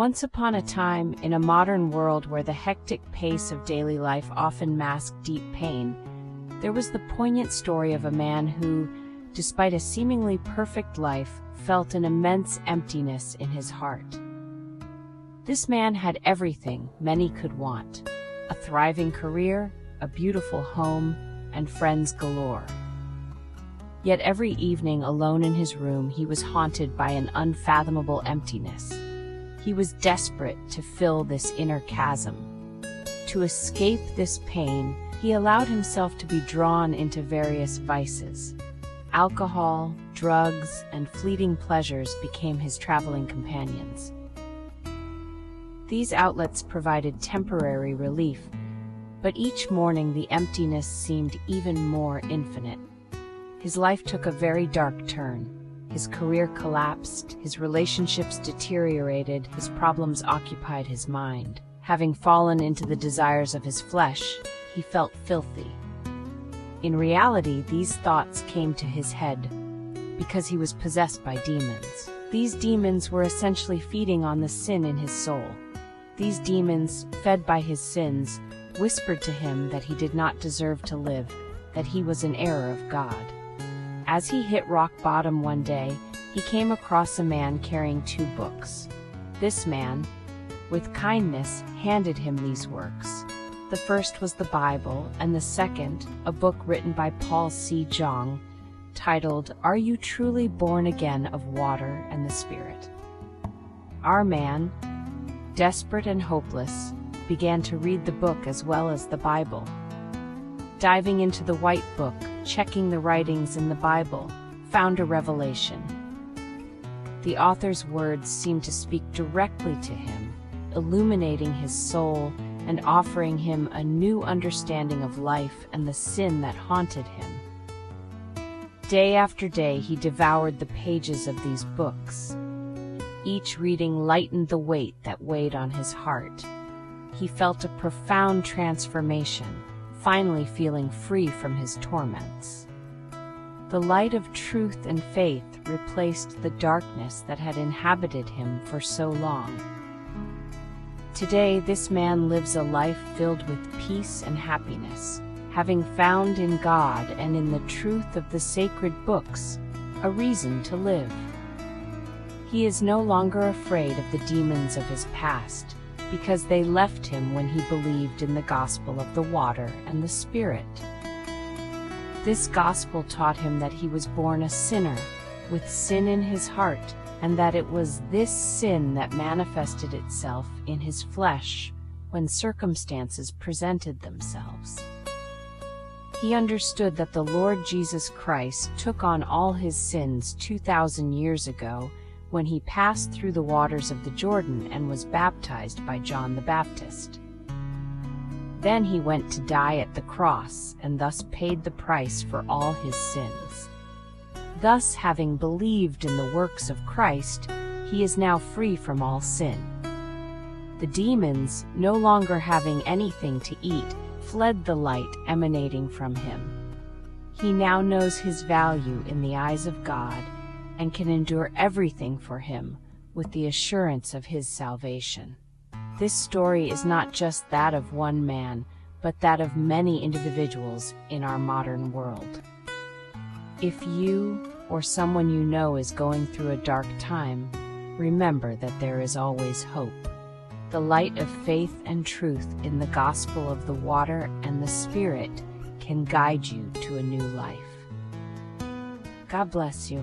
Once upon a time, in a modern world where the hectic pace of daily life often masked deep pain, there was the poignant story of a man who, despite a seemingly perfect life, felt an immense emptiness in his heart. This man had everything many could want: a thriving career, a beautiful home, and friends galore. Yet every evening alone in his room, he was haunted by an unfathomable emptiness. He was desperate to fill this inner chasm. To escape this pain, he allowed himself to be drawn into various vices. Alcohol, drugs, and fleeting pleasures became his traveling companions. These outlets provided temporary relief, but each morning the emptiness seemed even more infinite. His life took a very dark turn. His career collapsed, his relationships deteriorated, his problems occupied his mind. Having fallen into the desires of his flesh, he felt filthy. In reality, these thoughts came to his head because he was possessed by demons. These demons were essentially feeding on the sin in his soul. These demons, fed by his sins, whispered to him that he did not deserve to live, that he was an error of God. As he hit rock bottom one day, he came across a man carrying 2 books. This man, with kindness, handed him these works. The first was the Bible, and the second, a book written by Paul C. Jong, titled, "Are You Truly Born Again of Water and the Spirit?" Our man, desperate and hopeless, began to read the book as well as the Bible. Diving into the white book, checking the writings in the Bible, found a revelation. The author's words seemed to speak directly to him, illuminating his soul and offering him a new understanding of life and the sin that haunted him. Day after day, he devoured the pages of these books. Each reading lightened the weight that weighed on his heart. He felt a profound transformation, finally feeling free from his torments. The light of truth and faith replaced the darkness that had inhabited him for so long. Today, this man lives a life filled with peace and happiness, having found in God and in the truth of the sacred books a reason to live. He is no longer afraid of the demons of his past, because they left him when he believed in the gospel of the water and the Spirit. This gospel taught him that he was born a sinner, with sin in his heart, and that it was this sin that manifested itself in his flesh when circumstances presented themselves. He understood that the Lord Jesus Christ took on all his sins 2,000 years ago when he passed through the waters of the Jordan and was baptized by John the Baptist. Then he went to die at the cross and thus paid the price for all his sins. Thus, having believed in the works of Christ, he is now free from all sin. The demons, no longer having anything to eat, fled the light emanating from him. He now knows his value in the eyes of God and can endure everything for him with the assurance of his salvation. This story is not just that of one man, but that of many individuals in our modern world. If you or someone you know is going through a dark time, remember that there is always hope. The light of faith and truth in the gospel of the water and the Spirit can guide you to a new life. God bless you.